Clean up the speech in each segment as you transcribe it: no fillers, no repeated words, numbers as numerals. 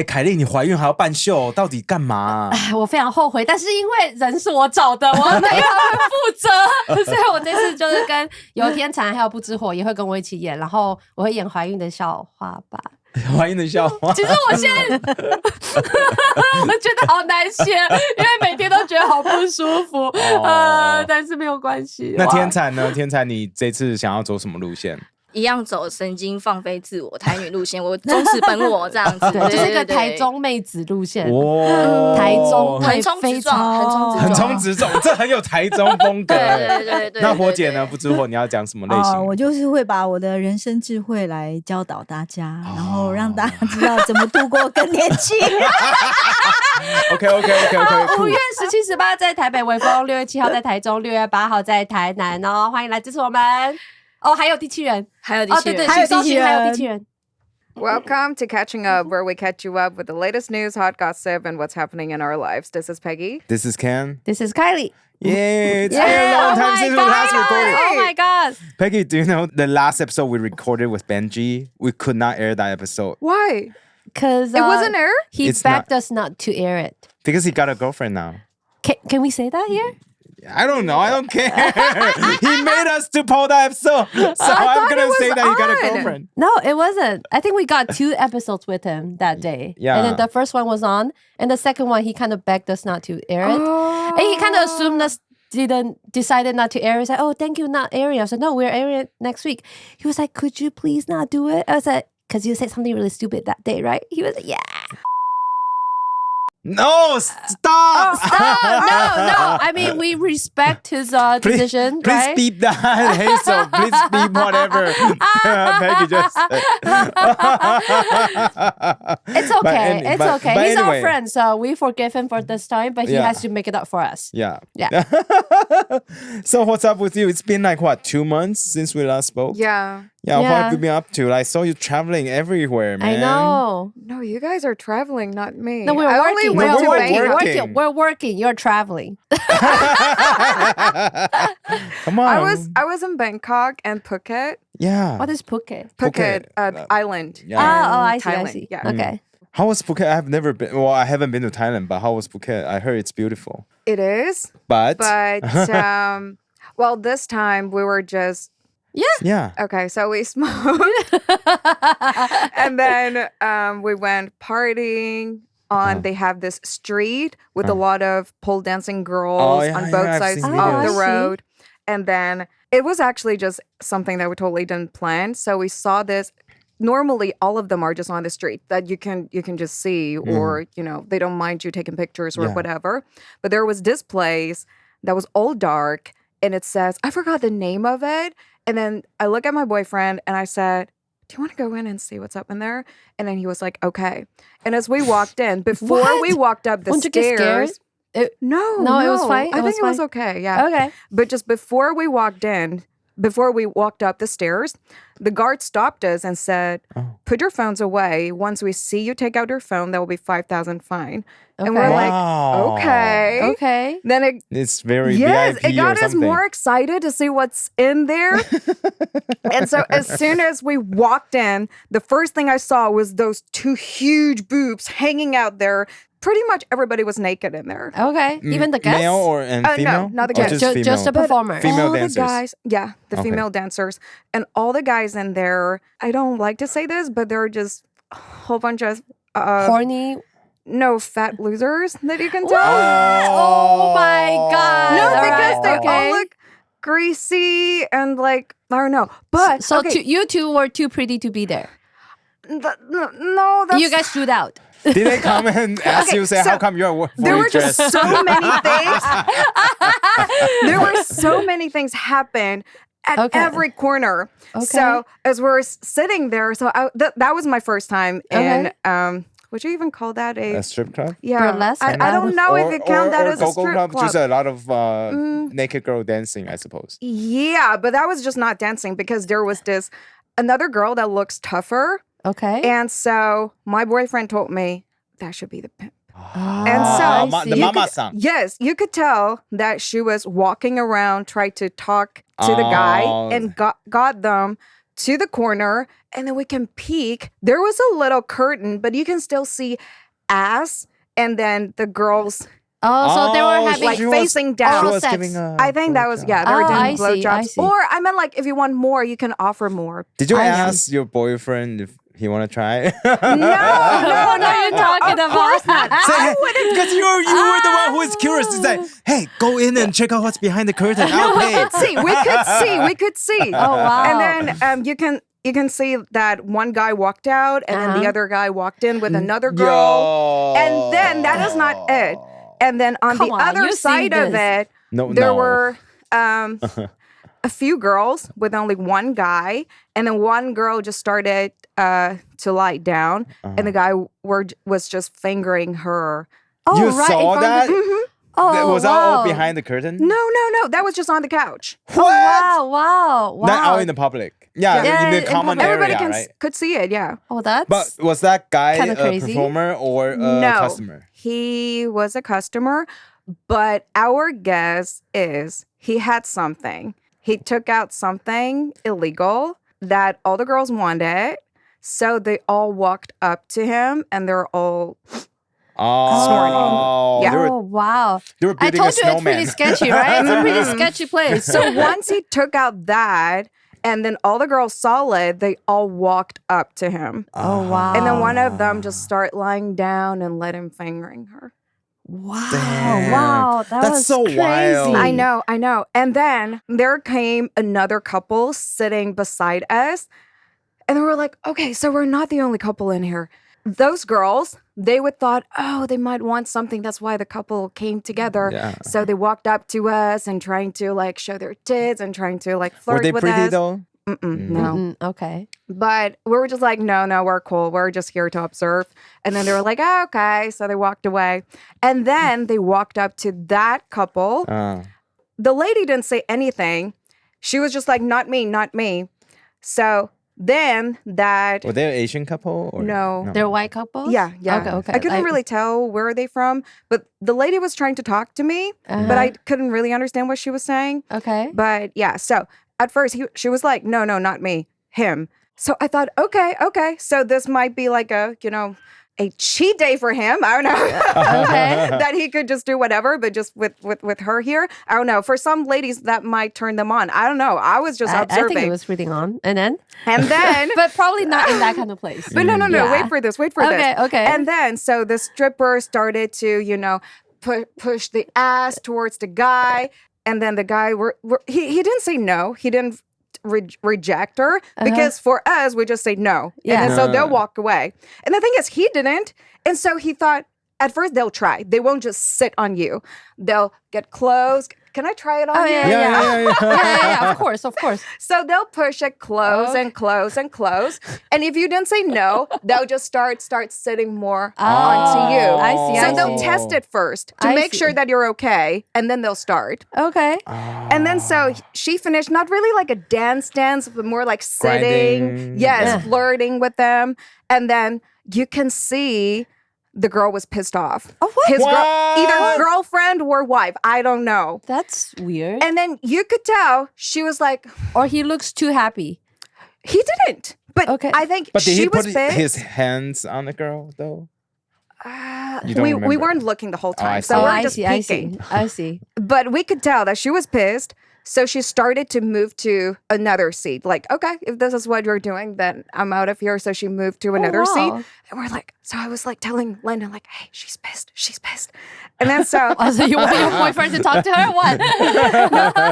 凯莉，你怀孕还要办秀，到底干嘛？我非常后悔，但是因为人是我找的，我没有人负责，所以我这次就是跟有天蚕还有不知火也会跟我一起演，然后我会演怀孕的笑话吧。怀孕的笑话。其实我现在我觉得好难写，因为每天都觉得好不舒服，但是没有关系。那天蚕呢？天蚕，你这次想要走什么路线？一样走神经放飞自我台女路线，我忠实本我这样子，对，就是一个台中妹子路线。台中横冲直撞，横冲直撞，这很有台中风格。对。那火姐呢？不知火，你要讲什么类型？我就是会把我的人生智慧来教导大家，然后让大家知道怎么度过更年期。OK。5月17、18在台北微风，6月7号在台中，6月8号在台南哦，欢迎来支持我们。还有第七人，对，还有第七人。Welcome to Catching Up, where we catch you up with the latest news, hot gossip, and what's happening in our lives. This is Peggy. This is Ken. This is Kylie. Yay, it's been a long time since we last recorded. Oh my god. Peggy, do you know the last episode we recorded with Benji? We could not air that episode. Why? Because it wasn't aired? He begged us not to air it. Because he got a girlfriend now. Can we say that here? I don't know. I don't care. He made us to pull that episode. So I'm going to say that he got a girlfriend. No, it wasn't. I think we got 2 episodes with him that day. Yeah. And then the first one was on. And the second one, he kind of begged us not to air it. And he kind of assumed us decided not to air it. He said, thank you, not airing. I said, no, we're airing it next week. He was like, could you please not do it? I was like, because you said something really stupid that day, right? He was like, yeah. No, stop! No. I mean, we respect his decision, please right? Please beep that, Hazel. Please beep whatever Peggy just said. It's okay. It's okay. He's anyway. our friend, so we forgive him for this time, but he has to make it up for us. Yeah. So what's up with you? It's been like, 2 months since we last spoke? Yeah. What have you been up to? I saw you traveling everywhere, man. I know. No, you guys are traveling, not me. No, we're working. We're working. You're traveling. Come on. I was in Bangkok and Phuket. Yeah. What is Phuket? Phuket island. Yeah. I Thailand. see. Yeah. Okay. How was Phuket? I have never been. Well, I haven't been to Thailand, but how was Phuket? I heard it's beautiful. It is. But well, this time we were just. Yeah. Okay, so we smoked. And then we went partying on, they have this street with a lot of pole dancing girls on both sides of the road. And then it was actually just something that we totally didn't plan. So we saw this. Normally, all of them are just on the street that you can just see, or, they don't mind you taking pictures or whatever. But there was this place that was all dark, and it says, I forgot the name of it. And then I look at my boyfriend and I said, do you want to go in and see what's up in there? And then he was like, okay. And as we walked in, before we walked up the stairs. No, it was fine. I think it was okay. Yeah. Okay. But just before we walked up the stairs, the guard stopped us and said, put your phones away. Once we see you take out your phone, that will be 5,000 fine. Okay. And we're like, okay. Then it's very VIP it got us more excited to see what's in there. And so as soon as we walked in, the first thing I saw was those 2 huge boobs hanging out there. Pretty much everybody was naked in there. Okay. Even the guests? Male or female? No, not the guests. Just the performers. Female dancers. The guys, the female dancers. And all the guys in there, I don't like to say this, but they're just a whole bunch of... horny? No, fat losers that you can tell. Oh my God. No, because they all look greasy and I don't know. But so you two were too pretty to be there. No, that's... You guys stood out. Did they come and ask you, how come you're there were just so many things. There were so many things happen at every corner. Okay. So as we're sitting there, that was my first time in, would you even call that a strip club? Yeah. Burlesque? I don't know if you count that as a strip club. Just a lot of naked girl dancing, I suppose. Yeah, but that was just not dancing because there was another girl that looks tougher. Okay. And so my boyfriend told me that should be the pimp. And so the mama-san. Yes, you could tell that she was walking around, tried to talk to the guy and got them to the corner, and then we can peek. There was a little curtain, but you can still see ass, and then the girls so they were having like facing down. oral sex. I think that was, yeah, they were I doing see, I blowjobs. see. Or I meant like if you want more, you can offer more. Did you I ask your boyfriend if he want to try? No, you're talking of about? course not. Say, because you were the one who is curious. It's like, hey, go in and check out what's behind the curtain. I'll pay. We could see. Oh, wow. And then you can see that one guy walked out, and then the other guy walked in with another girl. Yo. And then that is not it. And then on the other you've side seen of this. it, there were a few girls with only one guy, and then one girl just started to lie down, and the guy was just fingering her. Oh, You right saw in front that? of Oh, Was that wow. all behind the curtain? No, that was just on the couch. Oh, wow. Not out in the public. Yeah, Yeah, in the in common public. Everybody area, right? could see it, yeah. Oh, that's... But was that guy Kinda a crazy. performer or a No, customer? he was a customer, but our guess is he had something. He took out something illegal that all the girls wanted, so they all walked up to him and they're all Oh, Yeah. they Oh, wow. were I building told a you it's pretty snowman. sketchy, right? It's a pretty sketchy place. So once he took out that, and then all the girls saw it, they all walked up to him. Oh, wow. And then one of them just started lying down and let him fingering her. Wow. Damn. Wow. That's was so crazy. wild. I know. And then there came another couple sitting beside us. And then we're like, okay, so we're not the only couple in here. Those girls, they would thought, oh, they might want something. That's why the couple came together. Yeah. So they walked up to us and trying to like show their tits and trying to like flirt Were they with pretty us. though? No. Okay. But we were just like, no, we're cool. We're just here to observe. And then they were like, oh, okay. So they walked away. And then they walked up to that couple. The lady didn't say anything. She was just like, not me. So then that... Were they an Asian couple? Or? No. They're a white couple? Yeah. Okay. I couldn't really tell where they from, but the lady was trying to talk to me, but I couldn't really understand what she was saying. Okay. But yeah, so at first she was like, no, not me, him. So I thought, okay. So this might be like a cheat day for him. I don't know. Okay. That he could just do whatever, but just with her here. I don't know. For some ladies, that might turn them on. I don't know. I was just I observing. think it was reading on. And then? But probably not in that kind of place. But no. Yeah. Wait for this. Okay. And then, so the stripper started to, push the ass towards the guy. And then the guy, he didn't say no. He didn't reject her because for us, we just say no. Yeah. And then, so they'll walk away. And the thing is, he didn't. And so he thought, at first they'll try. They won't just sit on you. They'll get close. Can I try it on you? Yeah, of course. So they'll push it close and close and close. And if you didn't say no, they'll just start sitting more onto you. I see. So they'll test it first to make sure that you're okay, and then they'll start. Okay. And then so she finished, not really like a dance, but more like sitting. Grinding. Yes, flirting with them. And then you can see the girl was pissed off. Oh, what? His What? either girlfriend or wife. I don't know. That's weird. And then you could tell she was like, Or he looks too happy. he didn't. But Okay. I think But did she he was put pissed. his hands on the girl though? You don't we remember. weren't looking the whole Oh, I time. see. So we're I just see. peeking. I see. But we could tell that she was pissed. So she started to move to another seat. Like, okay, if this is what you're doing, then I'm out of here. So she moved to another seat. wow. And we're like, so I was like telling Linda, like, hey, she's pissed. And then so, Also, you want your boyfriend to talk to her? What?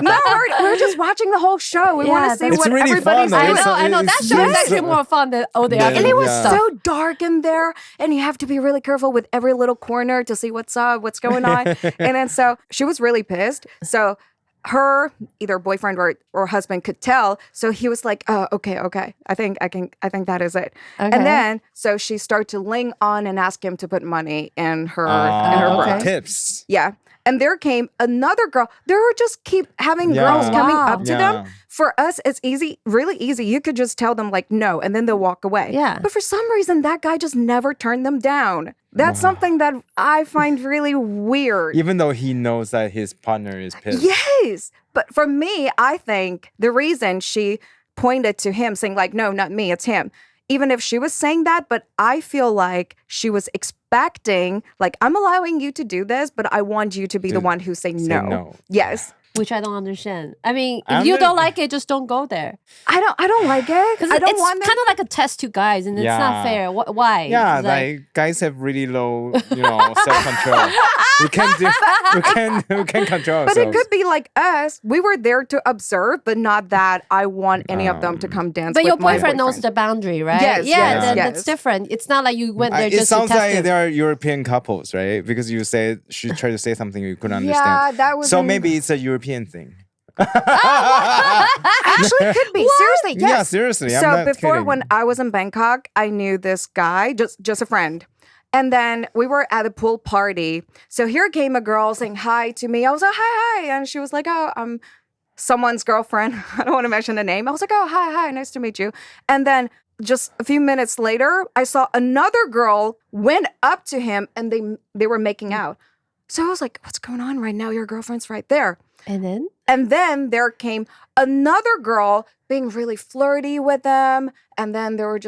no, we're just watching the whole show. We want Yeah, to see It's what really everybody's fun, though. doing. I know. That It's show is just actually so- more fun than all the Yeah, other And it was Yeah. so dark in there, and you have to be really careful with every little corner to see what's up, what's going on. And then so she was really pissed. So her either boyfriend or husband could tell. So he was like, "Oh, okay. I think that is it." Okay. And then so she started to ling on and ask him to put money in her okay. purse. Tips. Yeah. And there came another girl. They were just keep having Yeah. girls coming Wow. up to them. For us, it's easy, really easy. You could just tell them like no, and then they'll walk away. Yeah. But for some reason, that guy just never turned them down. That's something that I find really weird. Even though he knows that his partner is pissed. Yes. But for me, I think the reason she pointed to him saying like, no, not me, it's him. Even if she was saying that, but I feel like she was expecting, like, I'm allowing you to do this, but I want you to be the one who say no. Yes. Which I don't understand. I mean, if you don't like it, just don't go there. I don't like it. I don't want It's kind of like a test to guys, and it's not fair. Why? Yeah, like guys have really low, self-control. we can't control ourselves. But it could be like us. We were there to observe, but not that I want any of them to come dance But with your my boyfriend knows the boundary, right? Yes, yeah, yes. that's different. It's not like you went there just it sounds to test like him. there are European couples, right? Because you said she tried to say something you couldn't Yeah, understand. that was So maybe it's a European thing. Actually, it could be. Seriously, yes. Yeah, seriously. I'm So not before, kidding. when I was in Bangkok, I knew this guy, just a friend. And then we were at a pool party. So here came a girl saying hi to me. I was like, hi. And she was like, oh, I'm someone's girlfriend. I don't want to mention the name. I was like, oh, hi, nice to meet you. And then just a few minutes later, I saw another girl went up to him and they were making out. So I was like, what's going on right now? Your girlfriend's right there. And then there came another girl being really flirty with them. And then they were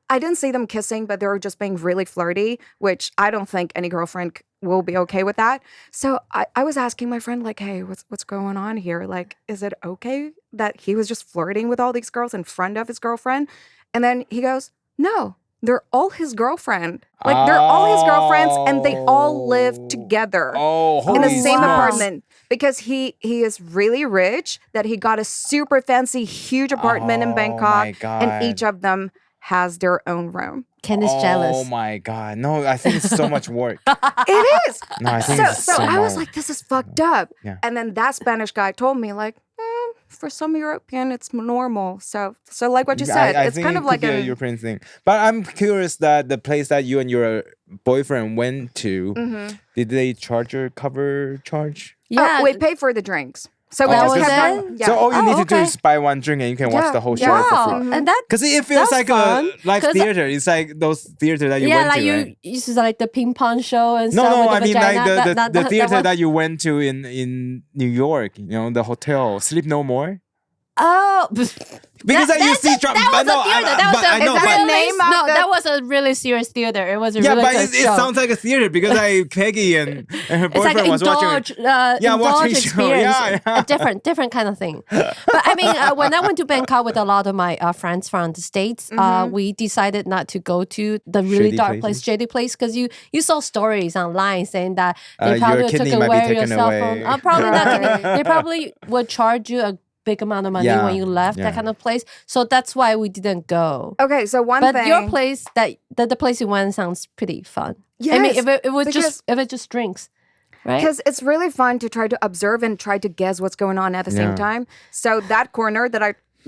I didn't see them kissing, but they were just being really flirty, which I don't think any girlfriend will be okay with that. So I was asking my friend, like, hey, what's going on here? Like, is it okay that he was just flirting with all these girls in front of his girlfriend? And then he goes, no, they're all his girlfriend. Like, they're all his girlfriends, and they all live together in the same apartment. Because he is really rich, that he got a super fancy, huge apartment in Bangkok, and each of them has their own room. Ken is jealous. Oh my God. No, I think it's so much work. It is. No, I think it's so so I was much. like, this is fucked up. Yeah. And then that Spanish guy told me, like, for some European, it's normal. So like what you said, I it's think kind it of could like be a European thing. But I'm curious that the place that you and your boyfriend went to, did they charge your cover charge? Yeah. we pay for the drinks. So we That just was kept it? them. Yeah. So all you need to do okay. is buy one drink and you can watch the whole show Wow. for free. And that Because it feels That's like fun. a live 'Cause- theater. It's like those theater that you yeah, went like to, you right? used to like the ping pong show and stuff. No, with I the mean vagina. like the theater was- that you went to in New York, the hotel, Sleep No More. Oh, Because you see that was a theater. That was I know, Is that but- the name of no, the- that was a really serious theater. It was a yeah, really but good it show. sounds like a theater because Peggy and her It's like boyfriend an was watching it. indulge watching show. experience, Yeah. a different kind of thing. But I mean, when I went to Bangkok with a lot of my friends from the States, we decided not to go to the really Shady dark places? shady place, because you saw stories online saying that they Your probably took kidney might be away your taken cell away. phone. Probably not kidding. They probably would charge you a big amount of money Yeah, when you left yeah. that kind of place. So that's why we didn't go. Okay, so one But thing. your place, that the place you went sounds pretty fun. I mean, Yes, if it just drinks, right? Because it's really fun to try to observe and try to guess what's going on at the same Yeah. time. So that corner that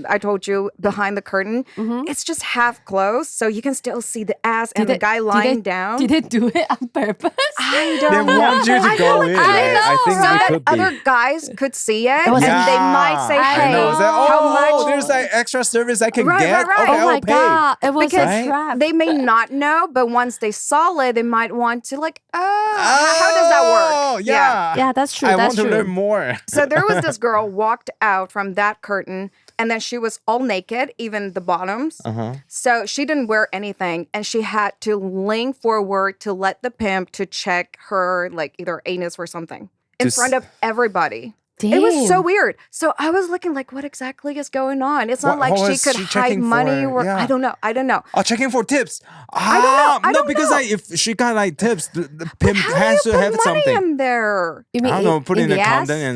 I told you behind the curtain, it's just half closed, so you can still see the ass and the guy lying down. Did they do it on purpose? I They don't know. want you to go in. I know. I think So it that could be. other guys could see it, was and a- they might say, I "Hey, know. It's like, how oh, much?" there's like extra service I can Right, get. right, right. Okay, Oh I'll my pay. god! It was Because a trap. They may not know, but once they saw it, they might want to like, how does that Oh, work? yeah. Yeah, that's true. I that's want to true. learn more. So there was this girl walked out from that curtain, and then she was all naked, even the bottoms. So she didn't wear anything, and she had to lean forward to let the pimp to check her like either anus or something in To front of everybody. Damn. It was so weird. So I was looking like, what exactly is going on? It's not What- like what she was could she hide checking money for? or Yeah. I don't know. Oh, checking for tips. I No, don't because know. like if she got like tips, the pimp How has do to you have put money something. in there? You mean I don't know, put in the a ass? condom and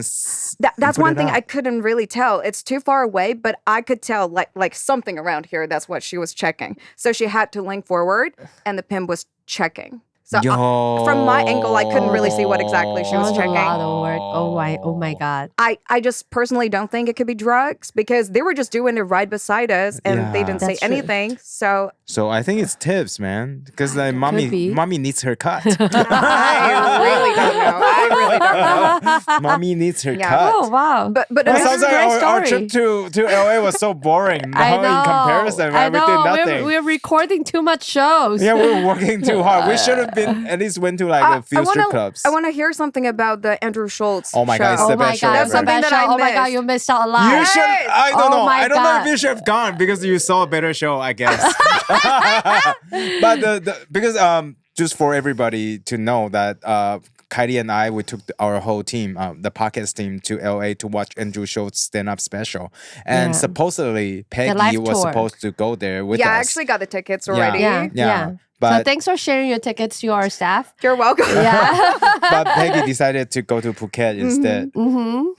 That's put one it thing out. I couldn't really tell. It's too far away, but I could tell like something around here. That's what she was checking. So she had to lean forward, and the pimp was checking. So from my angle, I couldn't really see what exactly she That was was a checking. lot of work. Oh my god. I just personally don't think it could be drugs because they were just doing it right beside us and they Yeah. didn't say That's true. anything. So So I think it's tips, man. Because like be. mommy needs her cut. I really don't know. I really don't Mommy needs her Yeah. cut. Oh wow. But It That's sounds a like great our story. trip to LA was so boring. I know. In comparison, I we did know. nothing. We're recording too much shows. Yeah, we were working too hard. We should have been at least went to like a few strip clubs. I want to hear something about the Andrew Schulz Oh my God, show. it's the Oh my best show god, ever. That's something that I Oh my god, missed. you missed out a lot. You should. I don't Oh know. my I don't know if God. you should have gone because you saw a better show. I guess. But because just for everybody to know that Kylie and I, we took our whole team, the podcast team, to LA to watch Andrew Schultz's stand-up special, and Yeah. supposedly Peggy live was tour. supposed to go there with Yeah, I us. actually got the tickets already. Yeah. So But thanks for sharing your tickets to our staff. You're welcome. Yeah. but Peggy decided to go to Phuket instead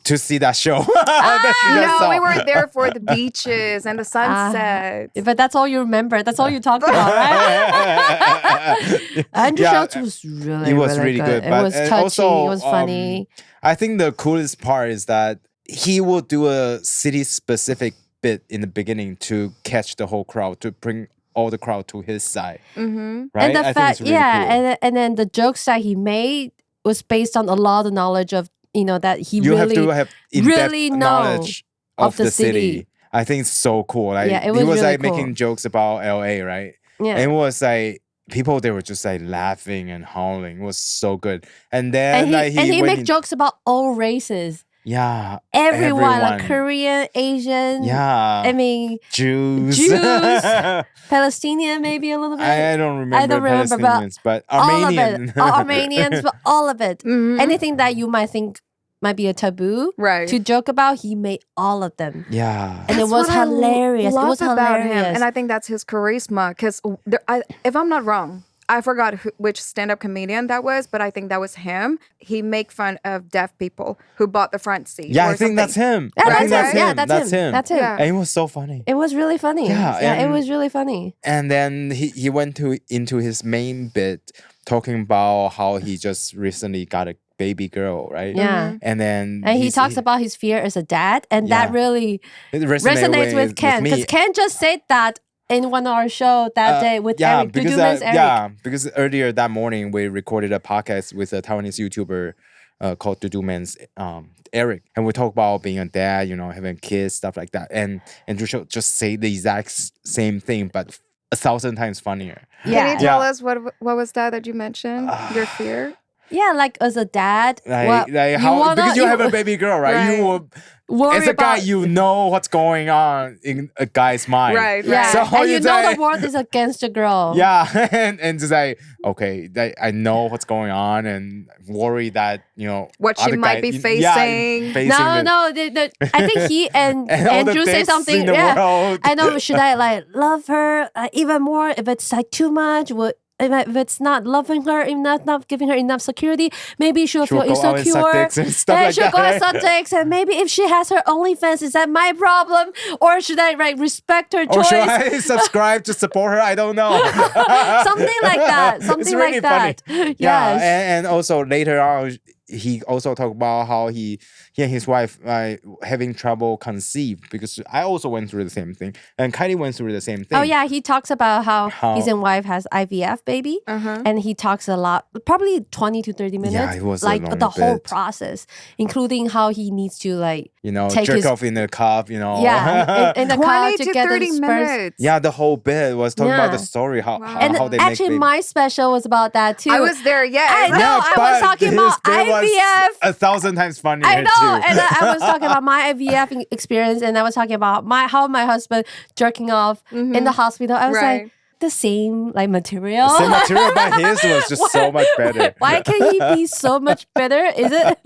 to see that show. Ah, that she just No, saw. we were there for the beaches and the sunset. But that's all you remember. That's all you talked about, right? Andrew Schultz was really, It was really good. It But was touchy. also, it was funny. I think the coolest part is that he will do a city-specific bit in the beginning to catch the whole crowd, to bring all the crowd to his side. Mm-hmm. Right? And the I think fact, it's really yeah, cool. and then the jokes that he made was based on a lot of knowledge of, that he You really have to have in-depth really know knowledge of the the city. city. I think it's so cool. Like, Yeah, it he was was really like cool. making jokes about LA, right? yeah. And it was like people they were just like laughing and howling. It was so good. And then And like he when make jokes about all races. Yeah. Everyone, like Everyone. Korean, Asian. Yeah. I mean, Jews. Jews. Palestinian, maybe a little bit. I don't remember. I don't remember, but Palestinians, but all Armenian. of it. Armenians, but all of it. Mhm. Anything that you might think might be a taboo Right. to joke about, he made all of them. Yeah. And it That's was what I hilarious. It love was about hilarious. him, and I think that's his charisma. Because if I'm not wrong, I forgot which stand-up comedian that was, but I think that was him. He make fun of deaf people who bought the front seat. Yeah, or I think that's something. him. Yeah, I that's think that's him. him. Yeah, that's him. That's him. Yeah. And it was so funny. It was really funny. Yeah, it and- was really funny. And then he went into his main bit talking about how he just recently got a baby girl, right? Yeah. And then And he talks about his fear as a dad, and that Yeah. really it resonates with Ken, me. because Ken just said that in one of our show that day with Eric. Did you miss Eric? Yeah, because earlier that morning we recorded a podcast with a Taiwanese YouTuber called Duduman's Eric, and we talk about being a dad, having kids, stuff like that. And Andrew Schultz just say the exact same thing, but 1,000 times funnier. Yeah. Can you tell Yeah. us what was that you mentioned? Your fear? Yeah, like as a dad, Like because you have a baby girl, right? You will, worry as a guy, about, you know what's going on in a guy's mind. Right. yeah, So and you it's know like- the world is against the girl. Yeah, and just like, okay, I know what's going on and worry that, What she other might be facing. No, I think he and and all the Andrew say dicks something. in the Yeah, world. I know. Should I like love her even more? If it's like too much, if it's not loving her enough, not giving her enough security, maybe she'll She'll feel go out and suck insecure. dicks and stuff And like she'll that, go and right? suck dicks, and maybe if she has her OnlyFans, is that my problem, or should I respect her Or choice? should I subscribe to support her? I don't know. Something like that. Something It's really like that. funny. Yes. Yeah, and also later on, he also talked about how he and his wife having trouble conceive, because I also went through the same thing, and Kylie went through the same thing. Oh yeah, he talks about how How- his wife has IVF baby, Uh-huh. and he talks a lot, probably 20 to 30 minutes. Yeah, it was a like long the whole bit. process, including how he needs to like take jerk his- off in the cup, yeah in the car 20 to to get 30 the sperms. minutes. Yeah, the whole bit was talking about Yeah. the story, how And how they actually, make my special was about that too. I was there, yes. I know. Yeah, I was but talking his about bit was IVF. 1,000 times funnier I know, too. and I was talking about my IVF experience, and I was talking about how my husband jerking off in the hospital. I was Right. like, the same like material. The material by his was just so much better. Why can he be so much better? Is it?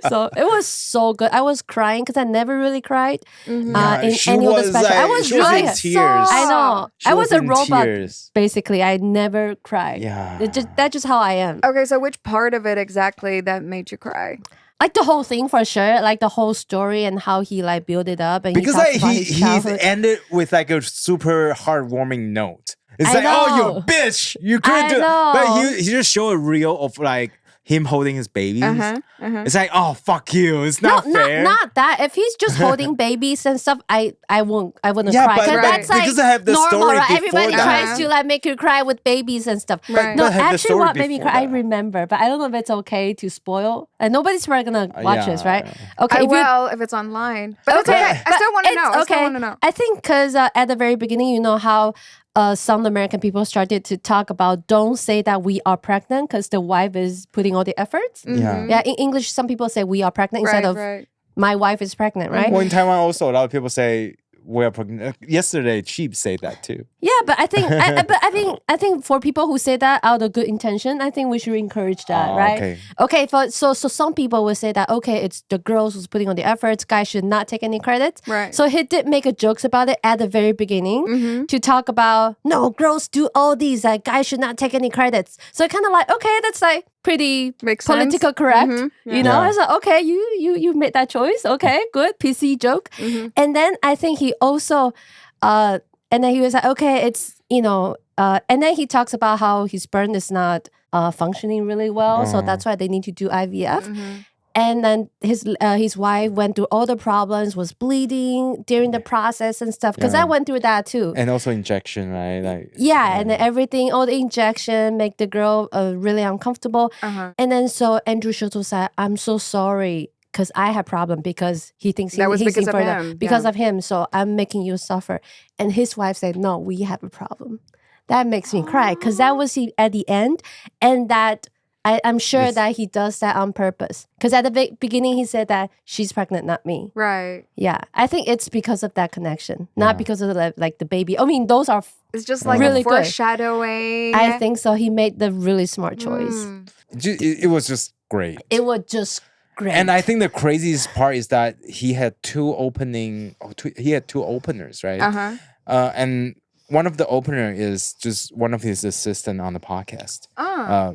So it was so good. I was crying because I never really cried Yeah, in she any of the was special. I like- was she was in really tears. I know. She I was a in robot. tears. Basically, I never cried. Yeah. That's just how I am. Okay, so which part of it exactly that made you cry? Like the whole thing for sure. Like the whole story and how he like built it up, and Because he talks like about he his he's childhood. ended with like a super heartwarming note. It's I like, oh, know. you bitch, you couldn't I do. know. But he just showed a reel of like him holding his babies. It's like, oh, fuck you. It's not fair. Not that. If he's just holding babies and stuff, I wouldn't Yeah, cry. but That's like because I have the normal, story right? before Everybody that. tries to like make you cry with babies and stuff. Right. No, But I have the actually, story what made me before cry, I that. remember, but I don't know if it's okay to spoil. And nobody's probably gonna watch this, right? Okay, I if you- will if it's online. But it's okay. I still want to know. I still want to know. I think because at the very beginning, you know how some American people started to talk about don't say that we are pregnant because the wife is putting all the efforts. Yeah. Yeah, in English, some people say we are pregnant instead of my wife is pregnant, right? Well, in Taiwan also, a lot of people say we're pregnant. Yesterday, Cheap said that too. Yeah, but I think, I think for people who say that out of good intention, I think we should encourage that, right? Okay. So some people will say that it's the girls who's putting on the efforts. Guys should not take any credit. Right. So he did make a jokes about it at the very beginning to talk about no, girls do all these. Like guys should not take any credits. So kind of like that's like pretty Makes political sense. correct. You know, Yeah. I was like, okay, you made that choice. Okay, good PC joke. And then I think he also. And then he was like, okay, it's, and then he talks about how his sperm is not functioning really well. So that's why they need to do IVF. And then his wife went through all the problems, was bleeding during the process and stuff. Because I went through that too. And also injection, right? Like And then everything, all the injection make the girl really uncomfortable. And then so Andrew Schulz was like, I'm so sorry. Because I have problem because he thinks That was he's because of infertile. him. Because of him. So I'm making you suffer. And his wife said, no, we have a problem. That makes me cry. Because that was at the end. And that I'm sure that he does that on purpose. Because at the beginning, he said that she's pregnant, not me. Right. Yeah. I think it's because of that connection. Not because of the baby. I mean, those are It's just like really a good. foreshadowing. I think so. He made the really smart choice. it was just great. It was just great. And I think the craziest part is that he had two openers, right? And one of the opener is just one of his assistant on the podcast.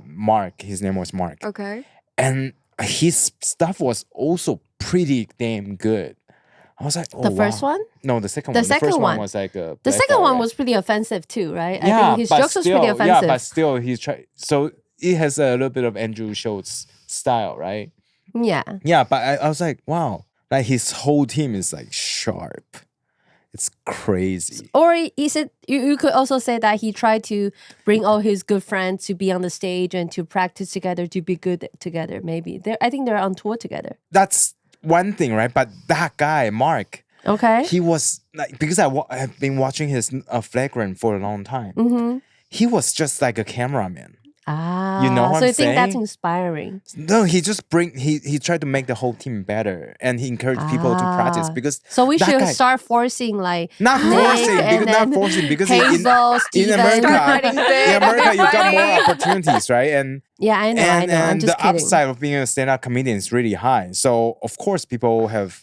Mark. His name was Mark. Okay. And his stuff was also pretty damn good. I was like, oh, the first one? No, the second The one. second The first one was like a. The second one was pretty offensive too, right? I think his but jokes was still, pretty offensive. Yeah, but still, he's trying. So it has a little bit of Andrew Schulz style, right? Yeah. Yeah, but I was like, wow, like his whole team is like sharp. It's crazy. Or is it? You could also say that he tried to bring all his good friends to be on the stage and to practice together to be good together. Maybe I think they're on tour together. That's one thing, right? But that guy, Mark. Okay. He was like, because I've been watching his Flagrant for a long time. He was just like a cameraman. Ah, You know what so I'm you think that's saying? inspiring? No, he just he tried to make the whole team better, and he encouraged people to practice because. So we that should guy- start forcing like Not Nick forcing, and because, not then forcing because Hazel, in Steven. America, Vic. in America you got more opportunities, right? And Yeah, I know. I'm and just the kidding. upside of being a stand-up comedian is really high. So of course people have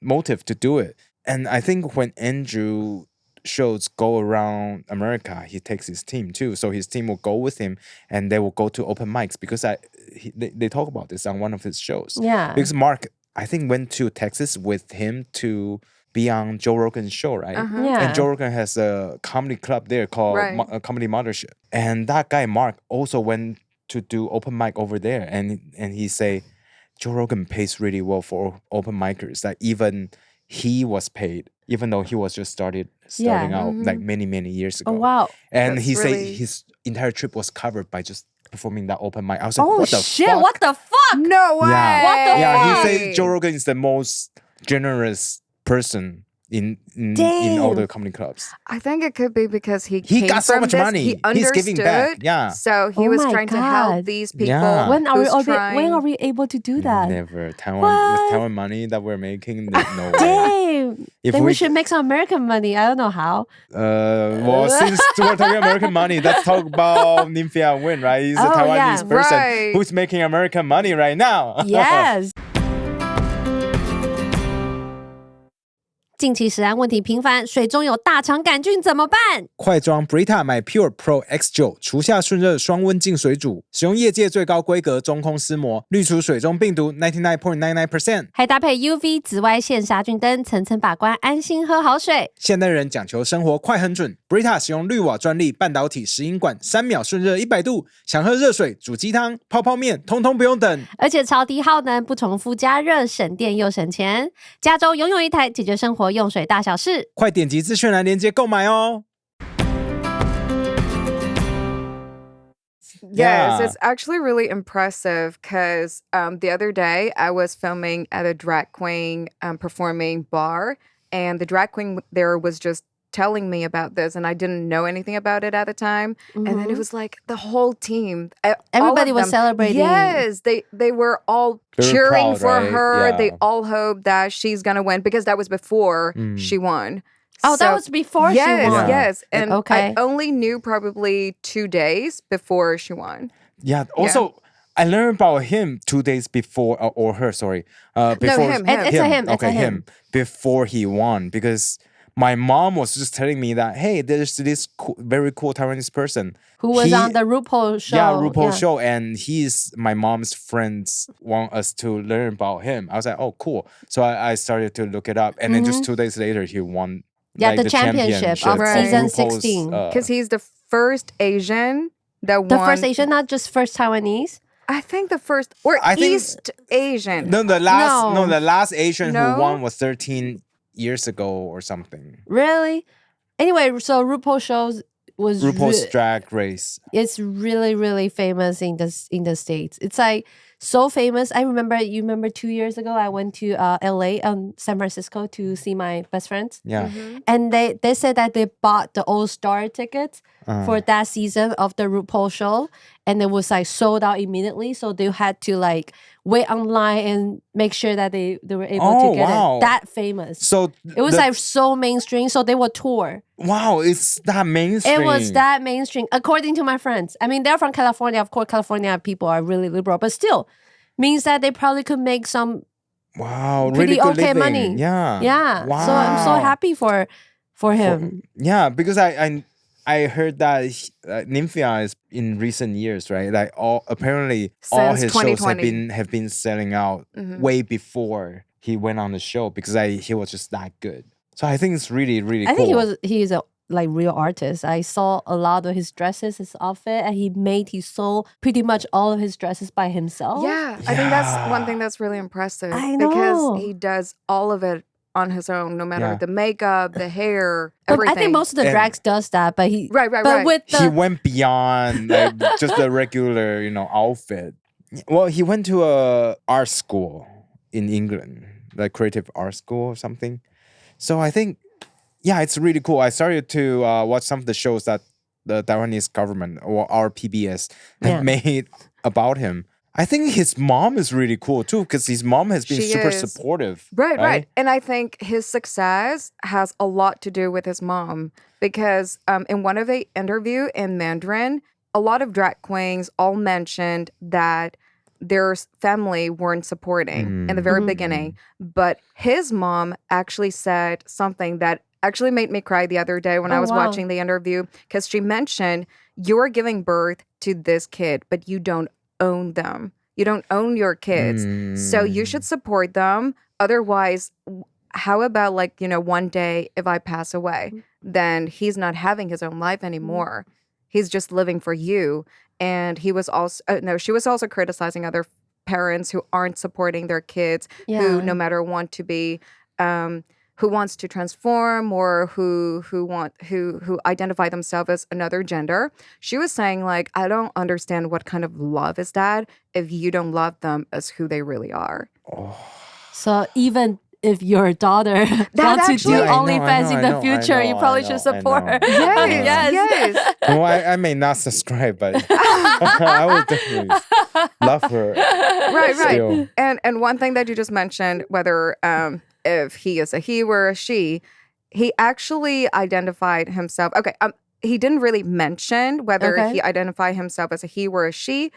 motive to do it. And I think when Andrew Schulz go around America, he takes his team too. So his team will go with him and they will go to open mics because they talk about this on one of his shows. Yeah. Because Mark, I think, went to Texas with him to be on Joe Rogan's show, right? Yeah. And Joe Rogan has a comedy club there called Right. Comedy Mothership. And that guy, Mark, also went to do open mic over there. And he say, Joe Rogan pays really well for open micers. Like even he was paid, even though he was just starting out like many years ago. Oh wow. And That's he said really- his entire trip was covered by just performing that open mic. I was like, Oh what the shit! fuck? What the fuck? No way. Yeah. What the Yeah, fuck? he said Joe Rogan is the most generous person in all the comedy clubs. I think it could be because he Got came so from much this, money. He He's giving back. understood, Yeah. So he Oh was my trying to God. help these people. Yeah. When are we who's trying- when are we able to do that? Never. Taiwan What? with Taiwan money that we're making, there's no way. Damn. If then we we- should make some American money. I don't know how. Well, since we're talking American money, let's talk about Nymphia Win, right? He's a Oh, Taiwanese yeah. person Right. who's making American money right now. Yes. 近期食安问题频繁，水中有大肠杆菌怎么办？快装 Brita mypure Pro X9 除下瞬热双温净水组，使用业界最高规格中空湿膜，滤除水中病毒 99.99%， 还搭配 UV 紫外线杀菌灯，层层把关，安心喝好水。现代人讲求生活快很准 ，Brita 使用REWATT专利半导体石英管，3秒瞬热100度，想喝热水、煮鸡汤、泡泡面，通通不用等。而且超低耗能，不重复加热，省电又省钱。加州拥有一台，解决生活用水大小事。快点击资讯栏连结购买哦。Yes, it's actually really impressive because the other day I was filming at a drag queen performing bar, and the drag queen there was just telling me about this, and I didn't know anything about it at the time. And then it was like the whole team, Everybody all of was them, celebrating. Yes, they were all They were cheering proud, for right? her. Yeah. They all hope that she's gonna win because that was before she won. Oh, that So- was before yes, she won. Yes, and Okay. I only knew probably 2 days before she won. Yeah. Also, I learned about him 2 days before, or her. Sorry. Before him. It's a him. It's Okay, a him. before he won, because my mom was just telling me that, hey, there's this very cool Taiwanese person Who was on the RuPaul show. Yeah, RuPaul show, and he's my mom's friends want us to learn about him. I was like, oh, cool. So I started to look it up, and then just 2 days later, he won. Yeah, like, the championship of season RuPaul's, 16. Because he's the first Asian that The won. first Asian, not just first Taiwanese. I think the first, or I think- East Asian. the last Asian No? who won was 13 years ago or something. Really? Anyway, so RuPaul shows was RuPaul's Drag Race. it's really, really famous in the States. It's like so famous. You remember 2 years ago, I went to LA, San Francisco to see my best friends. Yeah. And they said that they bought the All-Star tickets for that season of the RuPaul show. And it was like sold out immediately. So they had to like wait online and make sure that they were able to get wow. it that famous. So It was like so mainstream. So they would tour. wow, it's that mainstream. It was that mainstream, according to my friends. I mean, they're from California. Of course, California people are really liberal, but still means that they probably could make some wow, pretty really good okay living. money. Yeah. Yeah. Wow. So I'm so happy for him. Yeah, because I heard that Nymphia is in recent years, right? Like apparently all Since his shows 2020. have been selling out way before he went on the show because he was just that good. So I think it's really, really I cool. think he's a like real artist. I saw a lot of his dresses, his outfit, and he sold pretty much all of his dresses by himself. Yeah, I think that's one thing that's really impressive. I know. Because he does all of it on his own, no matter Yeah. the makeup, the hair, But everything. I think most of the And- drags does that, but he Right. But with he the went beyond like just the regular, outfit. Well, he went to a art school in England, like creative art school or something. So I think, yeah, it's really cool. I started to watch some of the shows that the Taiwanese government or our PBS have Yeah. made about him. I think his mom is really cool too, because his mom has been She super is. supportive. Right. And I think his success has a lot to do with his mom because in one of the interview in Mandarin, a lot of drag queens all mentioned that their family weren't supporting in the very beginning. But his mom actually said something that actually made me cry the other day when I was wow. watching the interview because she mentioned, you're giving birth to this kid, but you don't own them. You don't own your kids. So you should support them. Otherwise, how about one day if I pass away, then he's not having his own life anymore. He's just living for you. And he was also, she was also criticizing other parents who aren't supporting their kids, who no matter want to be, who wants to transform or who identify themselves as another gender. She was saying I don't understand what kind of love is that if you don't love them as who they really are. So even if your daughter wants to do actually- I know, OnlyFans in I the know, future, you I probably know, should I support know. her. Yes. Well, I may not subscribe, but I would definitely love her. Right. Still. And one thing that you just mentioned, whether if he is a he or a she, he actually identified himself. Okay, he didn't really mention whether he identified himself as a he or a she.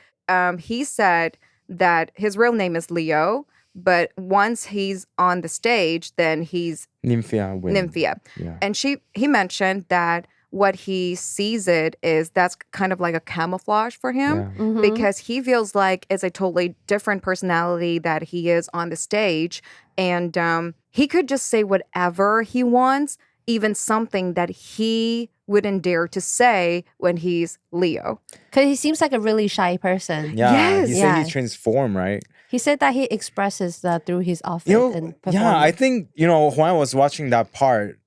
He said that his real name is Leo, But once he's on the stage, then he's Nymphia. Yeah. And he mentioned that what he sees it is that's kind of like a camouflage for him because he feels like it's a totally different personality that he is on the stage. And he could just say whatever he wants, even something that he wouldn't dare to say when he's Leo. Because he seems like a really shy person. Yeah. Yes. He said he transformed, right? He said that he expresses that through his outfit and performance. Yeah, I think, when I was watching that part,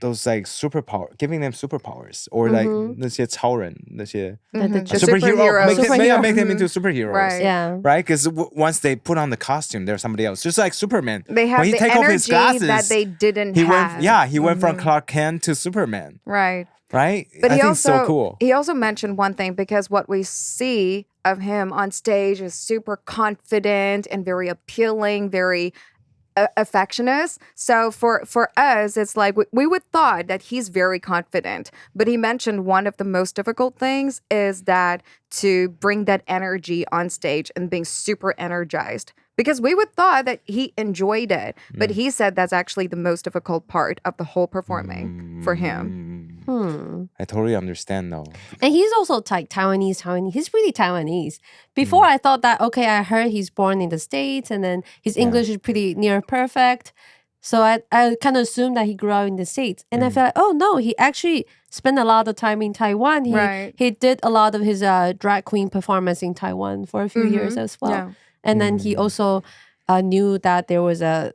those like superpower, giving them superpowers or like 那些超人, 那些 superheroes. make them into superheroes. Right. Yeah. Right? Because once they put on the costume, they're somebody else. Just like Superman. They have when he the take energy off his glasses, that they didn't have. He went from Clark Kent to Superman. Right. Right? But I he think also it's so cool. He also mentioned one thing because what we see of him on stage is super confident and very appealing, very affectionate. So for us, it's like we would thought that he's very confident. But he mentioned one of the most difficult things is that to bring that energy on stage and being super energized. Because we would thought that he enjoyed it. But he said that's actually the most difficult part of the whole performing for him. I totally understand though. And he's also Taiwanese. He's really Taiwanese. Before I thought that, okay, I heard he's born in the States and then his English is pretty near perfect. So I kind of assumed that he grew up in the States. And I felt like, oh no, he actually spent a lot of time in Taiwan. He did a lot of his drag queen performance in Taiwan for a few years as well. Yeah. And then he also knew that there was a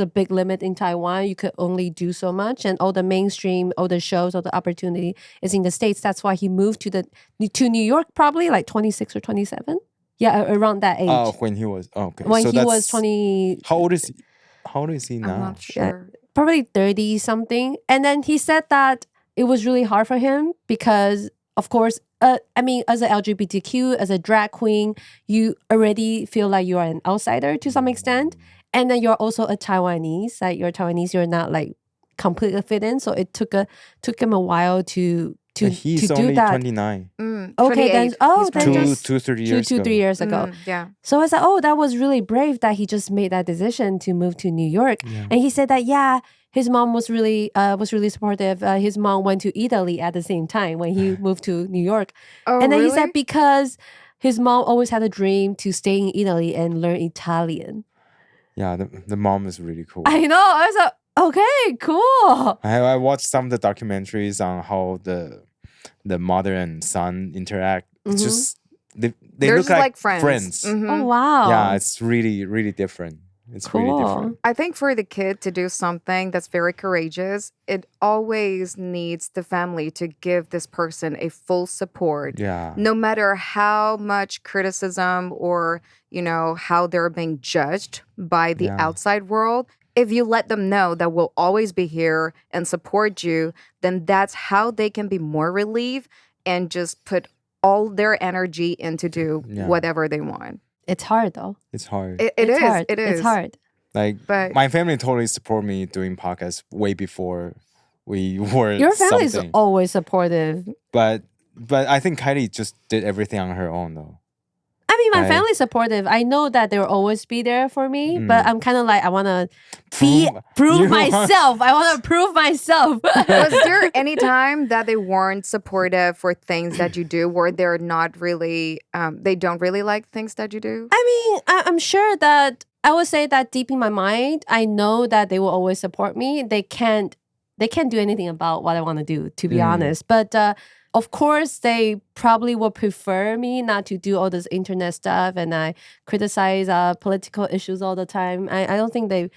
big limit in Taiwan. You could only do so much, and all the mainstream, all the shows, all the opportunity is in the States. That's why he moved to New York, probably like 26 or 27. Yeah, around that age. Oh, when he was okay. When so he was 20. How old is he now? I'm not sure. Probably 30 something. And then he said that it was really hard for him because, of course, as a LGBTQ, as a drag queen, you already feel like you are an outsider to some extent. And then you're also a Taiwanese. Like you're Taiwanese, you're not like completely fit in. So it took him a while to he's do only that. 29. Okay, then He's 3 years ago. 2 3 years ago. Yeah. So I was like, that was really brave that he just made that decision to move to New York. And he said that, his mom was really supportive. His mom went to Italy at the same time when he moved to New York. Oh, and then really? he said because his mom always had a dream to stay in Italy and learn Italian. Yeah, the mom is really cool. I know. I was like, okay, cool. I watched some of the documentaries on how the mother and son interact. It's just they They're look just like friends. Oh, wow. Yeah, it's really, really different. It's really different. I think for the kid to do something that's very courageous, it always needs the family to give this person a full support. Yeah. No matter how much criticism or, how they're being judged by the outside world, if you let them know that we'll always be here and support you, then that's how they can be more relieved and just put all their energy into do whatever they want. It's hard though. It's hard. It It's is. hard. It is. It's hard. But my family totally support me doing podcasts way before we were Your family is something. always supportive. But I think Kylie just did everything on her own though. My Right. family's supportive. I know that they will always be there for me, but I'm kind of like, I want to prove myself. I want to prove myself. was there any time that they weren't supportive for things that you do, where they're not really, they don't really like things that you do? I'm sure that I would say that deep in my mind, I know that they will always support me. They can't do anything about what I want to do, to be honest. But of course, they probably would prefer me not to do all this internet stuff, and I criticize political issues all the time. I don't think they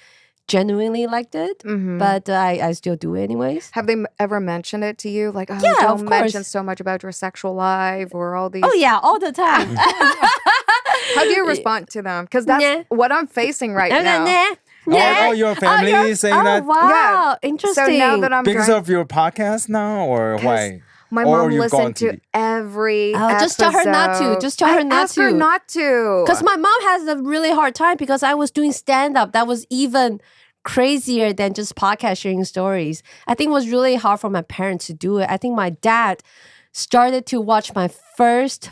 genuinely liked it, but I still do it anyways. Have they ever mentioned it to you? Like, Yeah, don't of mention course. so much about your sexual life or all these. Oh yeah, all the time. How do you respond to them? Because that's Nah. what I'm facing right now. Oh, your family saying that Wow, Yeah. interesting. So now that I'm because trying, of your podcast now, or why? my Or mom you've gone listened to the- every just tell her not to. episode. Just tell her I not asked her to. not to. Because my mom has a really hard time because I was doing stand-up. That was even crazier than just podcast sharing stories. I think it was really hard for my parents to do it. I think my dad started to watch my first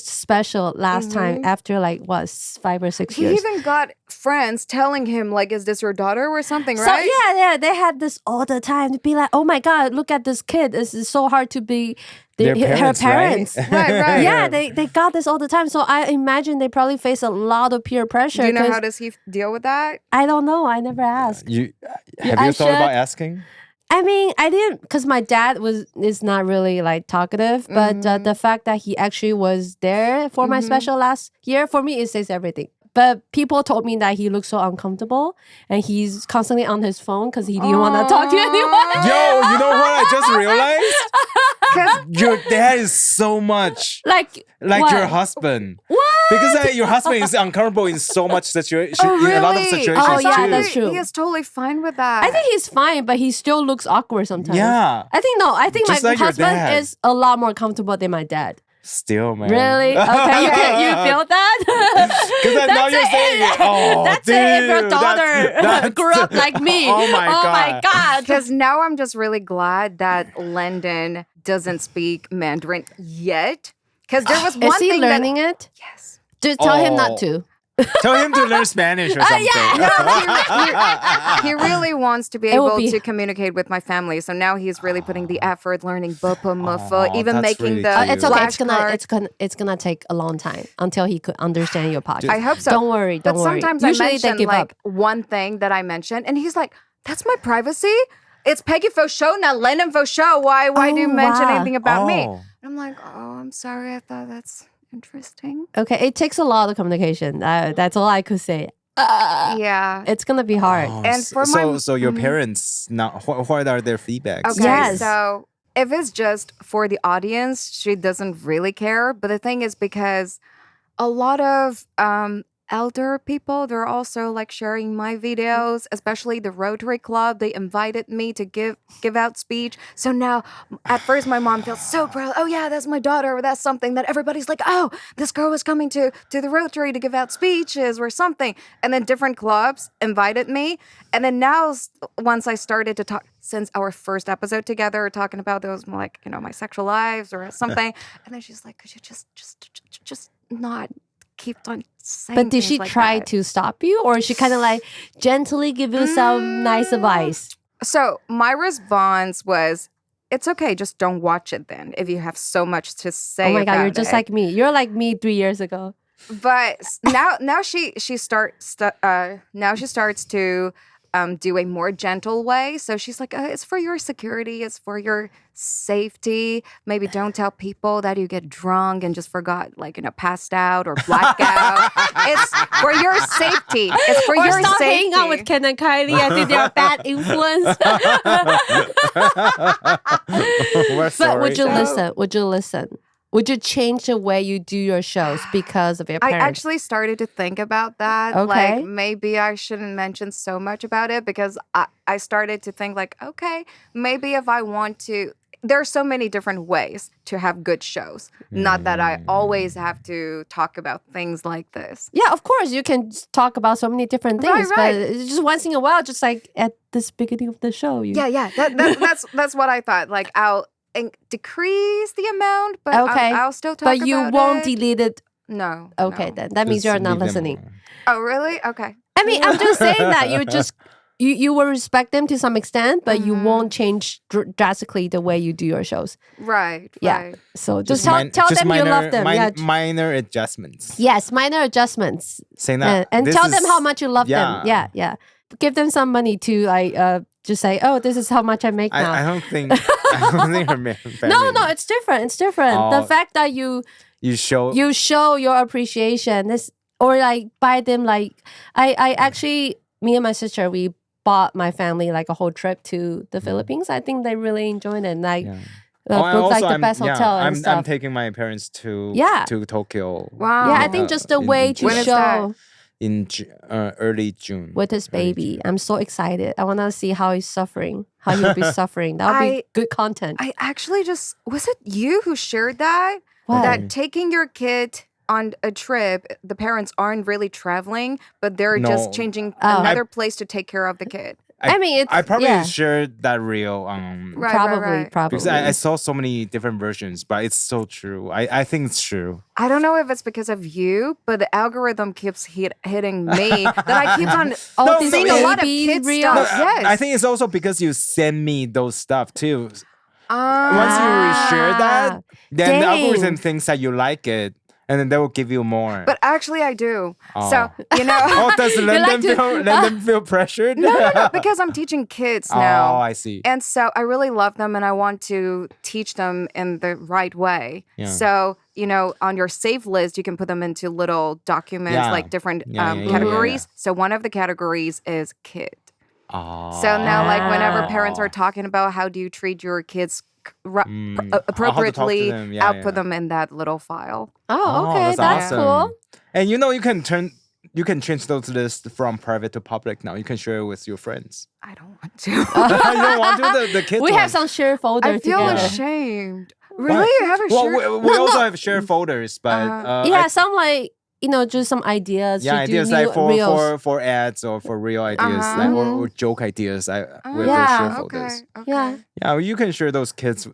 special last time after like 5 or 6 He years. even got friends telling him like, "Is this your daughter or something?" So Right? yeah, they had this all the time to be like, "Oh my God, look at this kid! It's so hard to be Their her parents, right? parents." Right. Yeah, they got this all the time. So I imagine they probably face a lot of peer pressure. Do you know 'cause how does he deal with that? I don't know. I never asked. Have you I thought about should. asking? I mean, I didn't because my dad is not really like talkative, but the fact that he actually was there for my special last year, for me, it says everything. But people told me that he looks so uncomfortable and he's constantly on his phone because he didn't want to talk to anyone. Yo, you know what I just realized? Your dad is so much Like like your what? husband. What? Because your husband is uncomfortable in so much situation, Oh, in a lot of really? situations Oh, yeah, too. that's true. He is totally fine with that. I think he's fine, but he still looks awkward sometimes. Yeah. I think Just my like your husband dad. is a lot more comfortable than my dad. Still, man. Really? Okay, you feel that? Because now you're saying, oh, That's dude, it. If your daughter that's- grew up like me. Oh my God. Because now I'm just really glad that Landon doesn't speak Mandarin yet. Because there was one Is he thing learning it? Yes. Just tell him not Oh. to. Tell him to learn Spanish or something. He really wants to be It will able be- to communicate with my family. So now he's really putting the effort learning Bapa Mufa, Oh, even that's making really the cute. It's okay. flashcards. It's gonna take a long time until he could understand your podcast. I hope so. Don't worry. Don't but worry. sometimes Usually I they mention give like up. one thing that I mentioned, and he's like, "That's my privacy. It's Peggy for show, not Lennon for show. Why do you Oh, mention wow. anything about me?" Oh. And I'm like, "Oh, I'm sorry. I thought that's interesting." Okay, it takes a lot of communication. That's all I could say. Yeah. It's gonna be hard. Oh, And for my- so your parents now, what are their feedbacks? Okay, Yes. so if it's just for the audience, she doesn't really care. But the thing is, because a lot of elder people, they're also like sharing my videos, especially the Rotary Club. They invited me to give out speech. So now, at first, my mom feels so proud. Oh yeah, that's my daughter. Or that's something that everybody's like, oh, this girl was coming to the Rotary to give out speeches or something. And then different clubs invited me. And then now, once I started to talk, since our first episode together, talking about those like my sexual lives or something, and then she's like, could you just not keep on saying? But did things she like try that? to stop you, or she kind of like gently give you some nice advice? So my response was, it's okay, just don't watch it then if you have so much to say. Oh my God, you're about just it. like me. You're like me 3 years ago. But now she starts to do a more gentle way. So she's like, it's for your security, it's for your safety. Maybe don't tell people that you get drunk and just forgot, passed out or blacked out. It's for your safety. It's for Or your stop safety. hanging out with Ken and Kylie. I think they're a bad influence. We're sorry. But would you listen? Would you listen? Would you change the way you do your shows because of your I parents? actually started to think about that. Okay. Like, maybe I shouldn't mention so much about it because I started to think like, okay, maybe if I want to, there are so many different ways to have good shows. Not that I always have to talk about things like this. Yeah, of course you can talk about so many different things, Right. but it's just once in a while, just like at this beginning of the show. Yeah. That's what I thought. Like, I'll decrease the amount, but Okay. I'll still talk about But it. you won't delete it. No. Okay, no. then that means Just you're not leave them listening. alone. Oh, really? Okay. I mean, I'm just saying that you will respect them to some extent, but you won't change drastically the way you do your shows. Right. Yeah. Right. So just tell them minor, you love them. Yeah. Minor adjustments. Yes, minor adjustments. Saying that And this tell them is- how much you love them. yeah. Yeah. Give them some money to like just say, oh, this is how much I make now. I don't think her No, it's different. It's different. The Oh. fact that you show your appreciation, this or like buy them like I actually, me and my sister, we bought my family like a whole trip to the Philippines. I think they really enjoyed it. Like Yeah. booked like the best hotel and I'm stuff. taking my parents to Yeah. Tokyo. Wow. Yeah, I think just the in way to When is show in early June with his Early baby. June. I'm so excited. I want to see how he's suffering, how he'll be suffering. That would be good content. I actually was it you who shared that? What? That taking your kid on a trip, the parents aren't really traveling, but they're just No. changing Oh. another place to take care of the kid. I mean, it's I probably yeah. shared that reel. Right, Probably. Because I saw so many different versions, but it's so true. I think it's true. I don't know if it's because of you, but the algorithm keeps hitting me that I keep on seeing a lot of baby kids reels. stuff. Yes. I think it's also because you send me those stuff too. Once you reshare that, then the Dang. algorithm thinks that you like it, and then they will give you more. But actually, I do. Oh. So, you know. Oh, does like let them feel pressured? No, because I'm teaching kids now. Oh, I see. And so I really love them and I want to teach them in the right way. Yeah. So, you know, on your save list, you can put them into little documents, Yeah. like different Yeah. categories. So one of the categories is kid. Oh. So now, like, whenever parents are talking about how do you treat your kids appropriately, them. Yeah, I'll yeah. put them in that little file. Oh, okay, that's awesome. cool. And you know, you can change those lists from private to public now. You can share it with your friends. I don't want to. You don't want to the kids We one. have some shared folder I feel together. ashamed. Really? What? You have a Well, shirt? we also have shared folders, but Yeah, some like just some ideas. yeah, to ideas do new like for reels. for ads or for real ideas, like, or joke ideas. We have Yeah. share folders. Okay. Yeah. Yeah, well, you can share those kids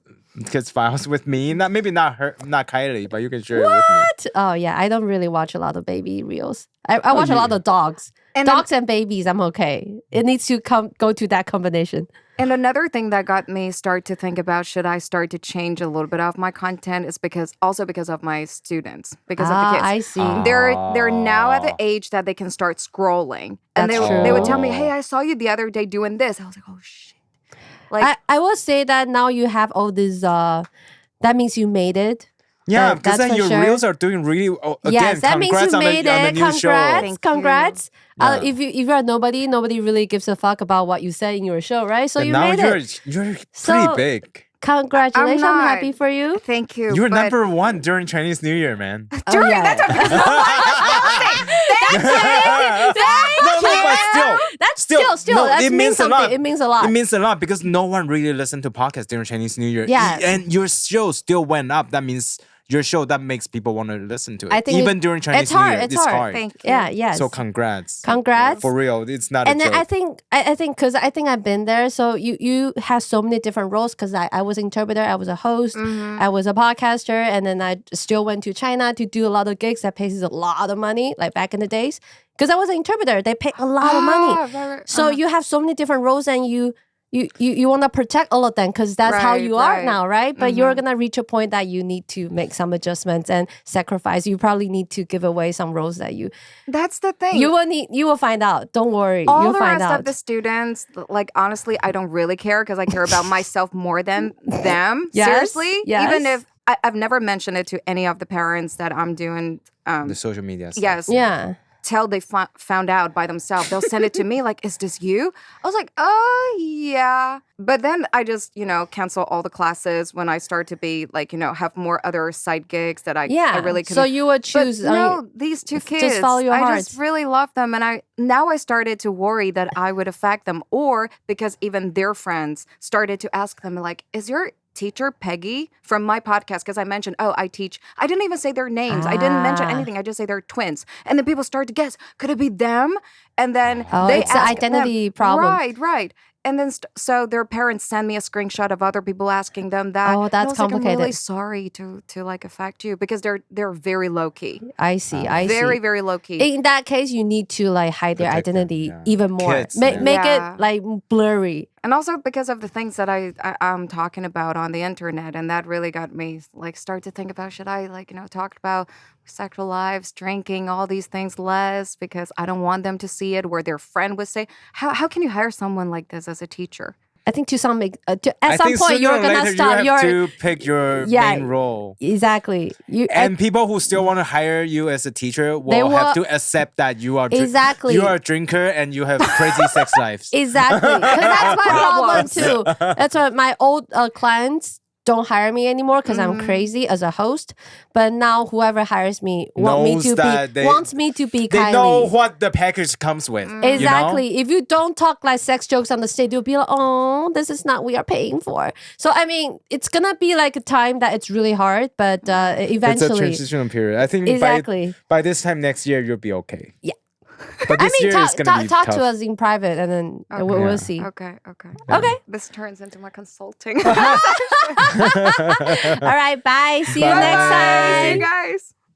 files with me. Not Kylie, but you can share it with me. Oh yeah, I don't really watch a lot of baby reels. I watch a lot of dogs. And Dogs and babies, I'm okay. It needs to go to that combination. And another thing that got me start to think about should I start to change a little bit of my content is because of my students, because of the kids. I see. They're now at the age that they can start scrolling, and That's they would tell me, true. "Hey, I saw you the other day doing this." I was like, "Oh shit!" Like, I will say that now you have all this. That means you made it. Yeah, because that's then for your sure. reels are doing really. Again, Yes, that means congrats you on made the it. new show. Thank Congrats. Yeah. If you're nobody really gives a fuck about what you said in your show, right? So And you now made it. you're pretty So- big. Congratulations! I'm not. happy for you. thank you. You're but number one during Chinese New Year, man. during yeah. that's because no No, but still. That's still. no, That it means means a something. lot. It means a lot. It means a lot because no one really listened to podcasts during Chinese New Year. Yeah. And your show still went up. That means your show that makes people want to listen to it. I think even during Chinese it's hard. New Year, It's hard. Thank you. Yeah. Yes. So congrats. Congrats. For real, it's not And a then joke. I think because I think I've been there. So you have so many different roles because I was interpreter, I was a host, I was a podcaster, and then I still went to China to do a lot of gigs that pays a lot of money, like back in the days. Because I was an interpreter, they pay a lot of money. Right. So you have so many different roles, and you want to protect all of them because that's how Right, you are right. now, right? But you're gonna reach a point that you need to make some adjustments and sacrifice. You probably need to give away some roles that That's the thing. you will need. You will find out. Don't worry, All you'll the find rest out. of the students, like honestly, I don't really care because I care about myself more than them. Yes, Seriously, yes. even if I've never mentioned it to any of the parents that I'm doing. the social media stuff. Yes, Yeah. till they found out by themselves, they'll send it to me like, "Is this you?" I was like, yeah." But then I just cancel all the classes when I start to be like have more other side gigs that I really couldn't. So you would But choose. no, these two kids, just follow your I heart. just really love them, and I started to worry that I would affect them, or because even their friends started to ask them like, "Is your teacher Peggy from my podcast?" Because I mentioned, I teach. I didn't even say their names. I didn't mention anything. I just say they're twins, and then people start to guess, could it be them? And then they it's an ask identity them, problem. right? And then so their parents send me a screenshot of other people asking them that. Oh, And that's I was like, I'm really complicated. sorry to like affect you because they're very low key. I see. I Very, see. very low key. In that case, you need to like hide their Protect them, identity yeah. even more. Kids, Make yeah. it like blurry. And also because of the things that I'm talking about on the internet, and that really got me like start to think about should I talk about sexual lives, drinking, all these things less because I don't want them to see it. Where their friend would say, "How can you hire someone like this as a teacher?" I think at some I think point sooner you're or gonna later stop. you have to pick your Yeah. main role. Exactly. And people who still want to hire you as a teacher They will have will- to accept that you are Exactly. you are a drinker and you have crazy sex lives. Exactly. 'Cause that's my problem too. That's why my old clients don't hire me anymore because I'm crazy as a host. But now whoever hires me Knows that wants me to be They Kylie. know what the package comes with. Exactly. If you don't talk like sex jokes on the stage, you'll be like, "Oh, this is not what we are paying for." So I mean, it's gonna be like a time that it's really hard, but It's a eventually, transitional period. I think exactly. by this time next year, you'll be okay. Yeah. But this year is gonna be talk tough. to us in private, and then we'll see. Okay. Okay. This turns into my consulting. All right. Bye. See you next Bye, time. guys.